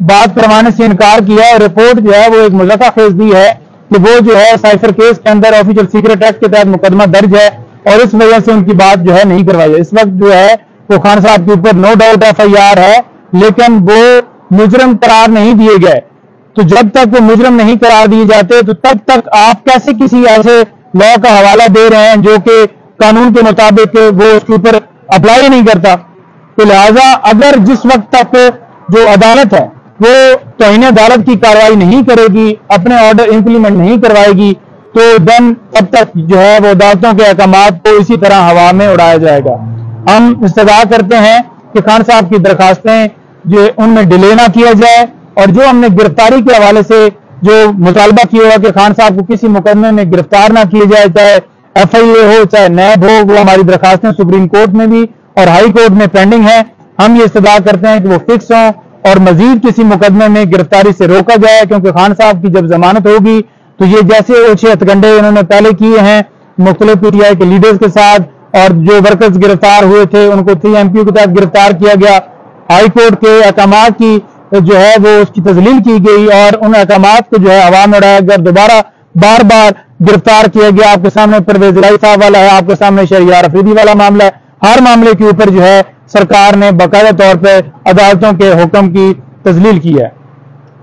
بات کروانے سے انکار کیا ہے. رپورٹ جو ہے وہ ایک مضحکہ خیز دی ہے کہ وہ جو ہے سائفر کیس کے اندر آفیشل سیکرٹ ایکٹ کے تحت مقدمہ درج ہے اور اس وجہ سے ان کی بات جو ہے نہیں کروائی ہے. اس وقت جو ہے وہ خان صاحب کے اوپر نو ڈاؤٹ FIR ہے لیکن وہ مجرم قرار نہیں دیے گئے. تو جب تک وہ مجرم نہیں قرار دیے جاتے تو تب تک آپ کیسے کسی ایسے لا کا حوالہ دے رہے ہیں جو کہ قانون کے مطابق وہ اس کے اوپر اپلائی نہیں کرتا. تو لہٰذا اگر جس وقت تک جو عدالت ہے وہ توہین عدالت کی کارروائی نہیں کرے گی, اپنے آرڈر امپلیمنٹ نہیں کروائے گی, تو دن تب تک جو ہے وہ عدالتوں کے احکامات کو اسی طرح ہوا میں اڑایا جائے گا. ہم استدعا کرتے ہیں کہ خان صاحب کی درخواستیں جو ان میں ڈیلے نہ کیا جائے اور جو ہم نے گرفتاری کے حوالے سے جو مطالبہ کیا ہوا کہ خان صاحب کو کسی مقدمے میں گرفتار نہ کیے جائے, چاہے FIA ہو چاہے نیب ہو, وہ ہماری درخواستیں سپریم کورٹ میں بھی اور ہائی کورٹ میں پینڈنگ ہیں. ہم یہ استدعا کرتے ہیں کہ وہ فکس ہوں اور مزید کسی مقدمے میں گرفتاری سے روکا جائے, کیونکہ خان صاحب کی جب ضمانت ہوگی تو یہ جیسے اوچھے ہتھکنڈے انہوں نے پہلے کیے ہیں مختلف PTI کے لیڈرز کے ساتھ, اور جو ورکرز گرفتار ہوئے تھے ان کو 3 MPO کے تحت گرفتار کیا گیا, ہائی کورٹ کے احکامات کی جو ہے وہ اس کی تذلیل کی گئی اور ان احکامات کو جو ہے عوام میں اڑایا گیا, دوبارہ بار بار گرفتار کیا گیا. آپ کے سامنے پرویز الہی صاحب والا ہے, آپ کے سامنے شہریار افریدی والا معاملہ ہے. ہر معاملے کے اوپر جو ہے سرکار نے باقاعدہ طور پہ عدالتوں کے حکم کی تذلیل کی ہے.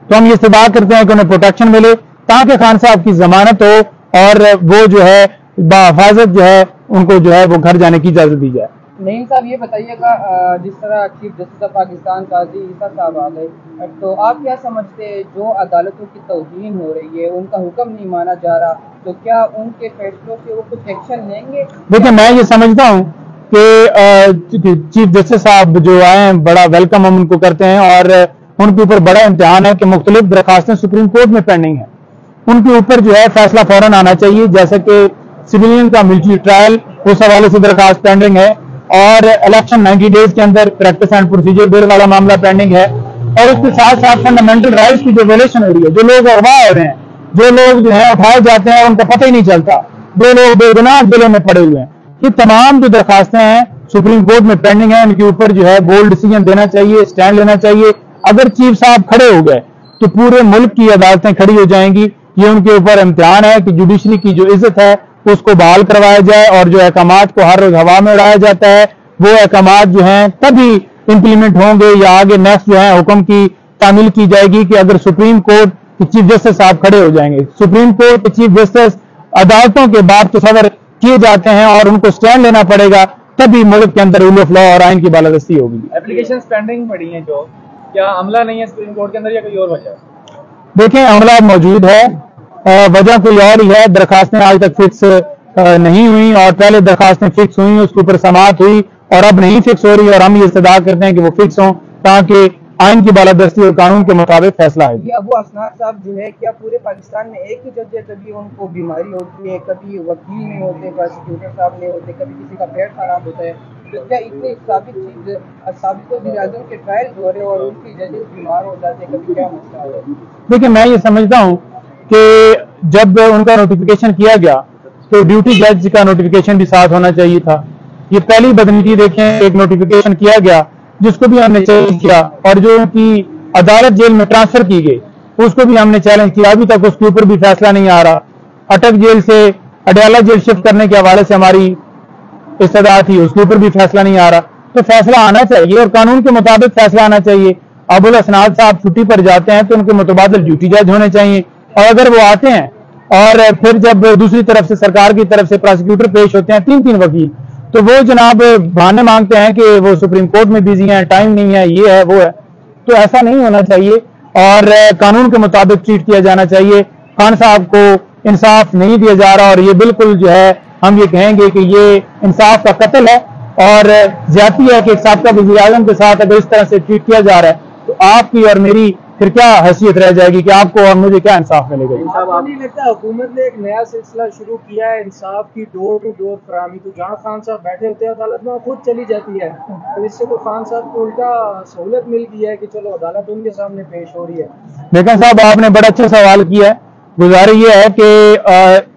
تو ہم یہ استدعا کرتے ہیں کہ انہیں پروٹیکشن ملے تاکہ خان صاحب کی ضمانت ہو اور وہ جو ہے بحفاظت جو ہے ان کو جو ہے وہ گھر جانے کی اجازت دی جائے. نعیم صاحب یہ بتائیے گا, جس طرح چیف جسٹس آف پاکستان قاضی عیسیٰ صاحب آ گئے, تو آپ کیا سمجھتے ہیں جو عدالتوں کی توہین ہو رہی ہے, ان کا حکم نہیں مانا جا رہا, تو کیا ان کے فیصلوں سے وہ کچھ ایکشن لیں گے؟ دیکھیں میں یہ سمجھتا ہوں کہ چیف جسٹس صاحب جو آئے ہیں بڑا ویلکم ہم ان کو کرتے ہیں, اور ان کے اوپر بڑا امتحان ہے کہ مختلف درخواستیں سپریم کورٹ میں پینڈنگ ہیں. ان کے اوپر جو ہے فیصلہ فوراً آنا چاہیے, جیسے کہ سویلین کا ملٹری ٹرائل اس حوالے سے درخواست پینڈنگ ہے, اور الیکشن 90 ڈیز کے اندر پریکٹس اینڈ پروسیجر بل والا معاملہ پینڈنگ ہے, اور اس کے ساتھ ساتھ فنڈامنٹل رائٹس کی جو ویلیشن ہو رہی ہے, جو لوگ اغوا ہو رہے ہیں, جو لوگ جو ہے اٹھائے جاتے ہیں ان کا پتہ ہی نہیں چلتا, جو لوگ بے گناہ جیلوں میں پڑے ہوئے ہیں, یہ تمام جو درخواستیں ہیں سپریم کورٹ میں پینڈنگ ہیں. ان کے اوپر جو ہے بولڈ ڈیسیجن دینا چاہیے, اسٹینڈ لینا چاہیے. اگر چیف صاحب کھڑے ہو گئے تو پورے ملک کی عدالتیں کھڑی ہو جائیں گی. یہ ان کے اوپر امتحان ہے کہ جوڈیشری کی جو عزت ہے اس کو بحال کروایا جائے, اور جو احکامات کو ہر روز ہوا میں اڑایا جاتا ہے وہ احکامات جو ہیں تبھی امپلیمنٹ ہوں گے یا آگے نیکسٹ جو ہے حکم کی تعمیل کی جائے گی کہ اگر سپریم کورٹ کے چیف جسٹس صاحب کھڑے ہو جائیں گے. سپریم کورٹ کے چیف جسٹس عدالتوں کے باب تصور کیے جاتے ہیں اور ان کو اسٹینڈ لینا پڑے گا, تبھی ملک کے اندر رول آف لا اور آئین کی بالادستی ہوگی. اپلیکیشن پینڈنگ پڑی ہیں, جو کیا عملہ نہیں ہے سپریم کورٹ کے اندر یا کوئی اور وجہ؟ دیکھیں عملہ موجود ہے, وجہ کوئی اور ہی ہے. درخواستیں آج تک فکس نہیں ہوئی, اور پہلے درخواستیں فکس ہوئی, اس کے اوپر سماعت ہوئی اور اب نہیں فکس ہو رہی, اور ہم یہ استدعا کرتے ہیں کہ وہ فکس ہوں تاکہ آئین کی بالادستی اور قانون کے مطابق فیصلہ ہے. ابو اسناد صاحب جو ہے, کیا پورے پاکستان میں ایک ہی جج ہے؟ کبھی ان کو بیماری ہوتی ہے, کبھی وکیل نہیں ہوتے, پروسیکیوٹر صاحب نہیں ہوتے, کبھی کسی کا پیٹ خراب ہوتا ہے, تو کیا اتنی سابق وزیر اعظم کے ٹرائل ہو رہے اور ان کی ججز بیمار ہو جاتے, کبھی کیا مسئلہ ہے؟ دیکھیں میں یہ سمجھتا ہوں کہ جب ان کا نوٹیفیکیشن کیا گیا تو ڈیوٹی جج کا نوٹیفیکیشن بھی ساتھ ہونا چاہیے تھا. یہ پہلی بدنیتی دیکھیں, ایک نوٹیفیکیشن کیا گیا جس کو بھی ہم نے چیلنج کیا, اور جو ان کی عدالت جیل میں ٹرانسفر کی گئی اس کو بھی ہم نے چیلنج کیا, ابھی تک اس کے اوپر بھی فیصلہ نہیں آ رہا. اٹک جیل سے اڈیالہ جیل شفٹ کرنے کے حوالے سے ہماری استدعا تھی, اس کے اوپر بھی فیصلہ نہیں آ رہا. تو فیصلہ آنا چاہیے اور قانون کے مطابق فیصلہ آنا چاہیے. ابو الاسناد صاحب چھٹی پر جاتے ہیں تو ان کے متبادل ڈیوٹی جج ہونے چاہیے, اور اگر وہ آتے ہیں اور پھر جب دوسری طرف سے سرکار کی طرف سے پروسیکیوٹر پیش ہوتے ہیں 3 وکیل, تو وہ جناب بہانے مانگتے ہیں کہ وہ سپریم کورٹ میں بزی ہیں, ٹائم نہیں ہے, یہ ہے وہ ہے. تو ایسا نہیں ہونا چاہیے اور قانون کے مطابق ٹریٹ کیا جانا چاہیے. خان صاحب کو انصاف نہیں دیا جا رہا, اور یہ بالکل جو ہے ہم یہ کہیں گے کہ یہ انصاف کا قتل ہے اور زیادتی ہے کہ ایک سابقہ وزیر اعظم کے ساتھ اگر اس طرح سے ٹریٹ کیا جا رہا ہے تو آپ کی اور میری پھر کیا حیثیت رہ جائے گی کہ آپ کو اور مجھے کیا انصاف ملے گا. نہیں لگتا حکومت نے ایک نیا سلسلہ شروع کیا ہے انصاف کی ڈور ٹو ڈور فراہمی, تو جہاں خان صاحب بیٹھے ہوتے ہیں عدالت میں خود چلی جاتی ہے, تو اس سے تو خان صاحب کو الٹا سہولت مل گئی ہے کہ چلو عدالت ان کے سامنے پیش ہو رہی ہے. لیکن صاحب آپ نے بڑا اچھا سوال کیا ہے. گزارش یہ ہے کہ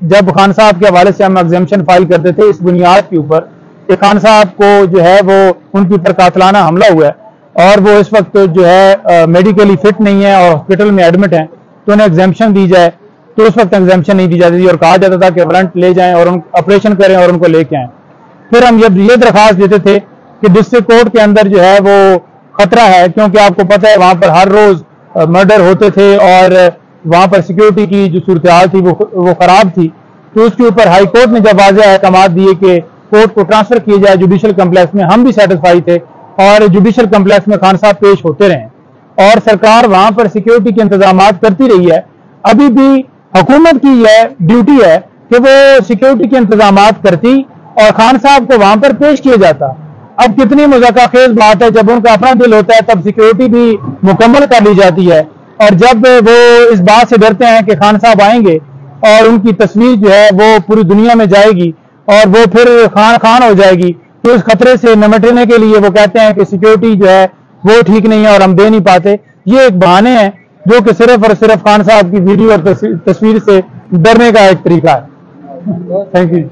جب خان صاحب کے حوالے سے ہم ایگزیمشن فائل کرتے تھے اس بنیاد کے اوپر کہ خان صاحب کو جو ہے وہ ان کے اوپر قاتلانہ حملہ ہوا ہے, اور وہ اس وقت جو ہے میڈیکلی فٹ نہیں ہے اور ہاسپٹل میں ایڈمٹ ہیں تو انہیں ایگزیمپشن دی جائے، تو اس وقت ایگزیمپشن نہیں دی جاتی تھی اور کہا جاتا تھا کہ وارنٹ لے جائیں اور آپریشن کریں اور ان کو لے کے آئیں۔ پھر ہم یہ درخواست دیتے تھے کہ ڈسٹرکٹ کورٹ کے اندر جو ہے وہ خطرہ ہے، کیونکہ آپ کو پتہ ہے وہاں پر ہر روز مرڈر ہوتے تھے اور وہاں پر سیکیورٹی کی جو صورتحال تھی وہ خراب تھی، تو اس کے اوپر ہائی کورٹ نے جب واضح احکامات دیے کہ کورٹ کو ٹرانسفر کیا جائے جوڈیشل کمپلیکس میں، ہم بھی سیٹسفائی تھے اور جوڈیشل کمپلیکس میں خان صاحب پیش ہوتے رہے اور سرکار وہاں پر سیکیورٹی کے انتظامات کرتی رہی ہے۔ ابھی بھی حکومت کی یہ ڈیوٹی ہے کہ وہ سیکیورٹی کے انتظامات کرتی اور خان صاحب کو وہاں پر پیش کیا جاتا۔ اب کتنی مذاکرہ خیز بات ہے، جب ان کا اپنا دل ہوتا ہے تب سیکیورٹی بھی مکمل کر لی جاتی ہے، اور جب وہ اس بات سے ڈرتے ہیں کہ خان صاحب آئیں گے اور ان کی تصویر جو ہے وہ پوری دنیا میں جائے گی اور وہ پھر خان ہو جائے گی، تو اس خطرے سے نمٹنے کے لیے وہ کہتے ہیں کہ سیکیورٹی جو ہے وہ ٹھیک نہیں ہے اور ہم دے نہیں پاتے۔ یہ ایک بہانے ہیں جو کہ صرف اور صرف خان صاحب کی ویڈیو اور تصویر سے ڈرنے کا ایک طریقہ ہے۔ Thank you.